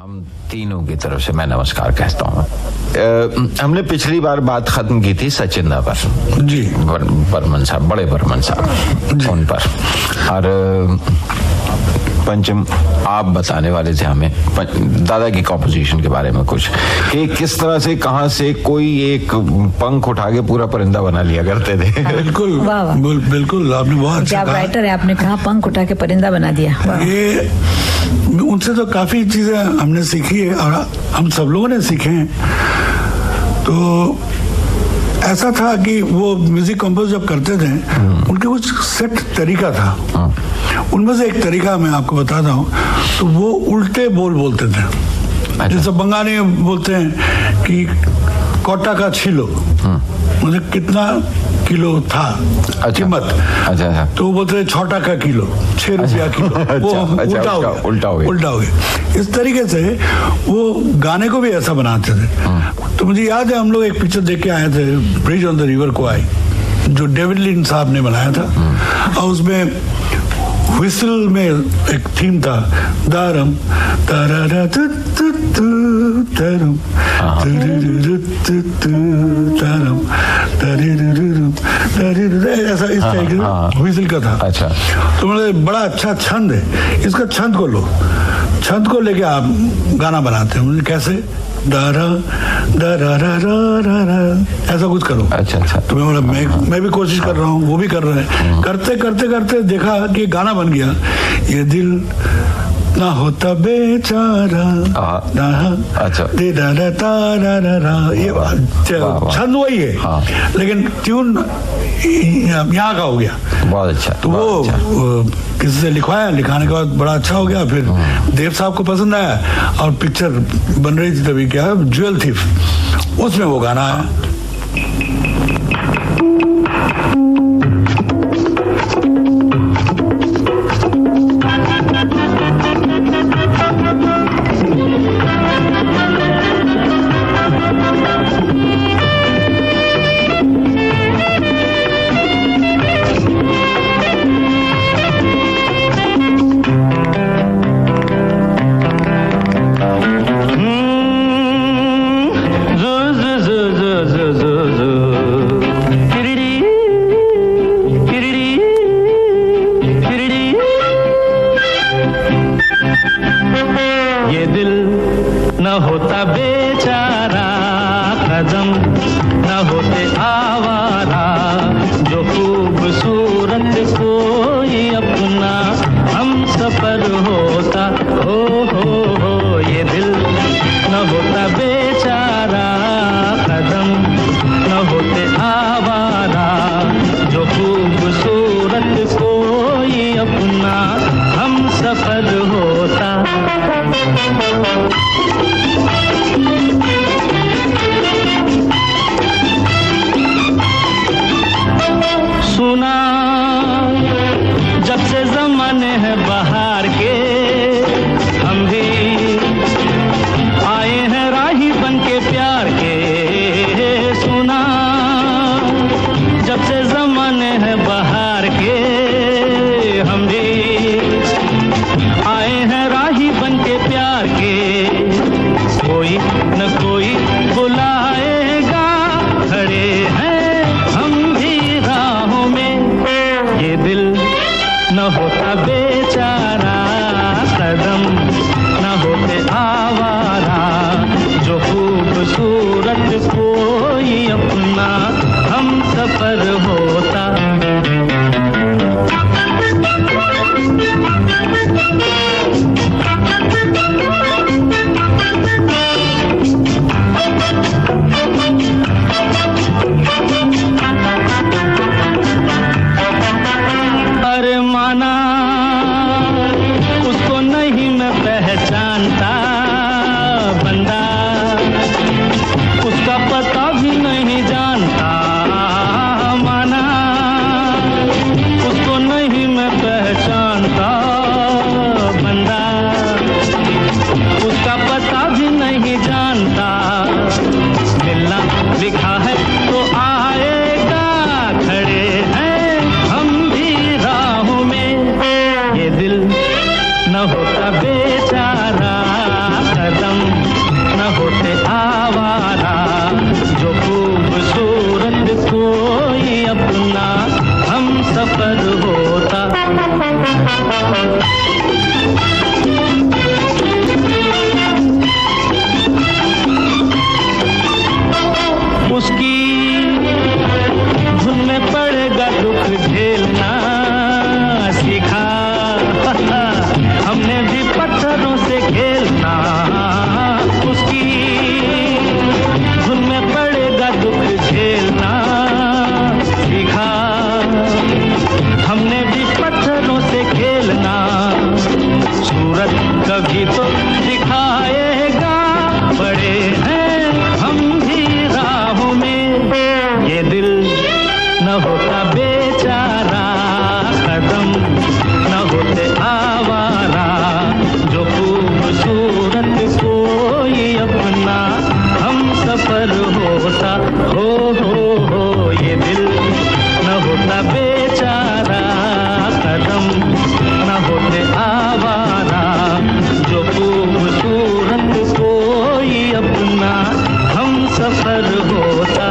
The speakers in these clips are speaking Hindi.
हम तीनों की तरफ से मैं नमस्कार कहता हूँ। हमने पिछली बार बात खत्म की थी सचिंदा पर जी, बर्मन साहब, बड़े बर्मन साहब फोन पर, और पंचम आप बताने वाले थे हमें दादा की कॉम्पोजिशन के बारे में कुछ, कि किस तरह से कहां से कोई एक पंख उठा के पूरा परिंदा बना लिया करते थे। बिल्कुल बिल्कुल, आपने बहुत अच्छा कहा। राइटर है, आपने कहा पंख उठा के परिंदा बना दिया। ये उनसे तो काफी चीजें हमने सीखी है और हम सब लोगों ने सीखे हैं। तो ऐसा था कि वो म्यूजिक कंपोज जब करते थे उनके कुछ सेट तरीका था। उनमें से एक तरीका मैं आपको बताता हूँ। तो वो उल्टे बोल बोलते थे, जैसे बंगाली में बोलते हैं कि कोटा का छिलो, मुझे कितना किलो था कीमत, तो वो बोलते थे छोटा का किलो, 6 रुपया किलो। वो उल्टा हो गया। इस तरीके से वो गाने को भी ऐसा बनाते थे। तो मुझे याद है हम लोग एक पिक्चर देख के आए थे, ब्रिज ऑन द रिवर क्वाई, जो डेविड लिन साहब ने बनाया था, और उसमें व्हिसल में एक थीम था, दारम तारा तु तु तु तारम ऐसा इस टाइप का व्हिसल का था। अच्छा, तो मुझे बड़ा अच्छा छंद है, इसका छंद को लो, छंद को लेके आप गाना बनाते हैं। मुझे कैसे दारा दारा रा रा रा ऐसा कुछ करो। अच्छा। तो मैं भी कोशिश कर रहा हूँ, वो भी कर रहे हैं। करते करते करते देखा कि गाना बन गया, ये दिल ना होता बेचारा, अच्छा, दे दा दा ता रा रा, ये छंद वही है, लेकिन ट्यून यहाँ का हो गया। बहुत अच्छा। तो वो किसी से लिखवाया, लिखाने के बाद बड़ा अच्छा हो गया। फिर देव साहब को पसंद आया और पिक्चर बन रही थी तभी, क्या ज्वेल थीफ, उसमें वो गाना आया। ये दिल न होता बेचारा, कदम न होते आवारा, जो खूबसूरत कोई अपना हम सफर होता। हो ये दिल न होता बेचारा, कदम न होते आवारा, जो खूबसूरत कोई अपना हम सफर होता। सुना जब से ज़माने हैं बहार के, हम भी आए हैं राही बन के प्यार के। सुना जब से ज़माने हैं बहार के, हम भी आए हैं राही बन के प्यार के। कोई न कोई बुलाएगा, खड़े हैं हम भी राहों में। ये दिल न होता बेचारा, कदम न होते आवारा, जो खूबसूरत कोई अपना हम सफर होता। अरे माना उसको नहीं मैं पहचानता, बंदा उसका पता भी नहीं जानता। माना उसको नहीं मैं पहचानता, बंदा उसका पता भी नहीं जानता। मिलना लिखा है तो आएगा, खड़े हैं हम भी राहों में। ये दिल न होता बेचारा, होते आवारा, जो खूबसूरत कोई अपना हम सफर होता। उसकी धुन में पड़ेगा दुख झेलना सीखा, हमने भी पत्थरों से खेलना। उसकी धुन में पड़ेगा दुख झेलना सीखा, हमने भी पत्थरों से खेलना। सूरत कभी तो दिखाएगा, बड़े हैं हम भी राहों में। ये दिल न होता बेचारा, कदम न होते आवारा, जो खूबसूरत कोई अपना हम सफर होता। हो ये दिल न होता बेचारा, कदम न होते आवारा, जो खूबसूरत कोई अपना हम सफर होता।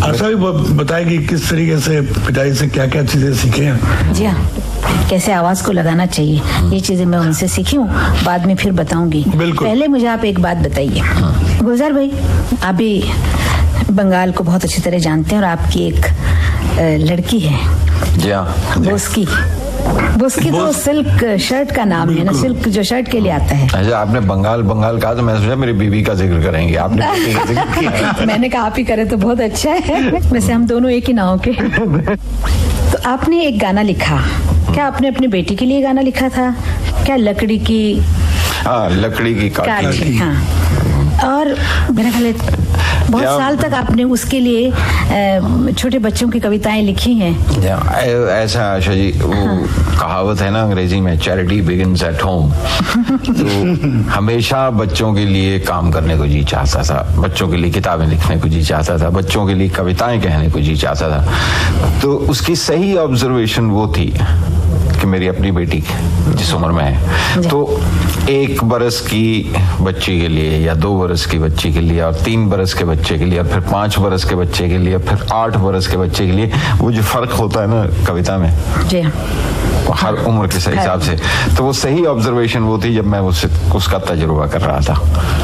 आशा भी बताएगी किस तरीके से पिताजी से क्या क्या चीजें सीखे हैं। जी हाँ, कैसे आवाज को लगाना चाहिए, ये चीजें मैं उनसे सीखी हूँ, बाद में फिर बताऊंगी। बिल्कुल। पहले मुझे आप एक बात बताइए, गुलजार भाई, आप भी बंगाल को बहुत अच्छी तरह जानते हैं और आपकी एक लड़की है। जी हाँ। बोस्की तो सिल्क शर्ट का नाम है ना, सिल्क जो शर्ट के लिए आता है। अच्छा, आपने बंगाल कहा तो मैं सोचा मेरी बीवी का जिक्र करेंगे, आपने बीवी का जिक्र किया। मैंने कहा आप ही करे तो बहुत अच्छा है, वैसे हम दोनों एक ही नाव के। तो आपने एक गाना लिखा, क्या आपने अपनी बेटी के लिए गाना लिखा था क्या? लकड़ी की काठी। हाँ, और मेरा ख्याल है बहुत साल तक आपने उसके लिए छोटे बच्चों की कविताएं लिखी हैं। ऐसा आशा जी, वो कहावत है ना अंग्रेजी में, चैरिटी बिगिंस एट होम। तो हमेशा बच्चों के लिए काम करने को जी चाहता था, बच्चों के लिए किताबें लिखने को जी चाहता था, बच्चों के लिए कविताएं कहने को जी चाहता था। तो उसकी सही ऑब्जर्वेशन वो थी कि मेरी अपनी बेटी जिस उम्र में है, तो 1 बरस की बच्ची के लिए या 2 बरस की बच्ची के लिए और 3 बरस के बच्चे के लिए और फिर 5 बरस के बच्चे के लिए और फिर 8 बरस के बच्चे के लिए, वो जो फर्क होता है ना कविता में, जी हर उम्र के हिसाब से, तो वो सही ऑब्जर्वेशन वो थी जब मैं उसका तजुर्बा कर रहा था।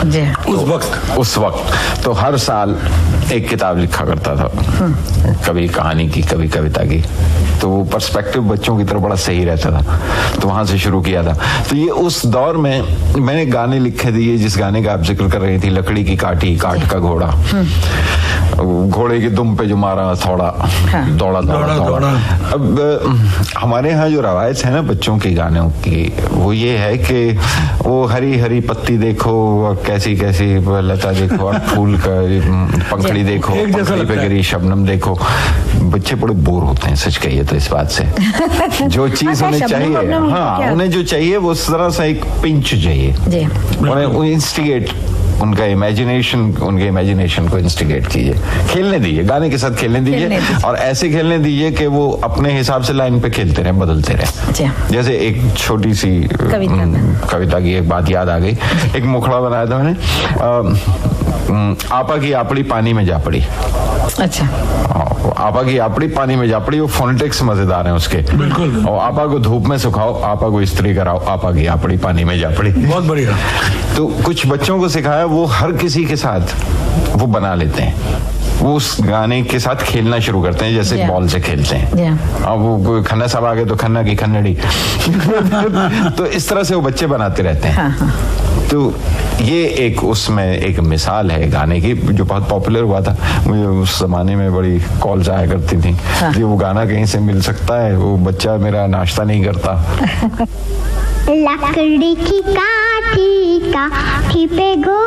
जी उस वक्त तो हर साल एक किताब लिखा करता था, कभी कहानी की कभी कविता की। तो वो पर्सपेक्टिव बच्चों की तरफ बड़ा सही रहता था, तो वहां से शुरू किया था। तो ये उस दौर में मैंने गाने लिखे थे, जिस गाने का आप जिक्र कर रही थी, लकड़ी की काठी, काठ का घोड़ा, घोड़े की दुम पे जो मारा थोड़ा, दौड़ा दौड़ा। अब हमारे यहाँ जो रवायत है ना बच्चों के गानों की, वो ये है कि वो हरी हरी पत्ती देखो और कैसी कैसी लता देखो और फूल का पंखड़ी देखो, पंखड़ी पे गिरी शबनम देखो। बच्चे बड़े बोर होते हैं, सच कहिए तो इस बात से। जो चीज उन्हें चाहिए, हाँ, उन्हें जो चाहिए वो उस तरह से एक पिंच चाहिए, उन्हें इंस्टिगेट, उनके इमेजिनेशन को इंस्टिगेट कीजिए, खेलने दीजिए, गाने के साथ खेलने दीजिए और ऐसे खेलने दीजिए कि वो अपने हिसाब से लाइन पे खेलते रहे, बदलते रहे। जैसे एक छोटी सी कविता की एक बात याद आ गई, एक मुखड़ा बनाया था मैंने, आपा की आपड़ी पानी में जा पड़ी। अच्छा, आपा की आपड़ी पानी में जा पड़ी, वो फोनेटिक्स मजेदार हैं उसके, बिल्कुल। और आपा को धूप में सुखाओ, आपा को इस्त्री कराओ, आपा की आपड़ी पानी में जा पड़ी। बहुत बढ़िया। तो कुछ बच्चों को सिखाया, वो हर किसी के साथ वो बना लेते हैं, वो उस गाने के साथ खेलना शुरू करते हैं, जैसे बॉल से खेलते हैं। अब वो खन्ना साहब आ गए तो खन्ना की खन्नड़ी। तो इस तरह से वो बच्चे बनाते रहते हैं। हाँ। तो ये एक उसमें एक मिसाल है गाने की जो बहुत पॉपुलर हुआ था। मुझे उस जमाने में बड़ी कॉल्स आया करती थी। हाँ। कि वो गाना कहीं से मिल सकता है, वो बच्चा मेरा नाश्ता नहीं करता। लकड़ी की काठी पे गो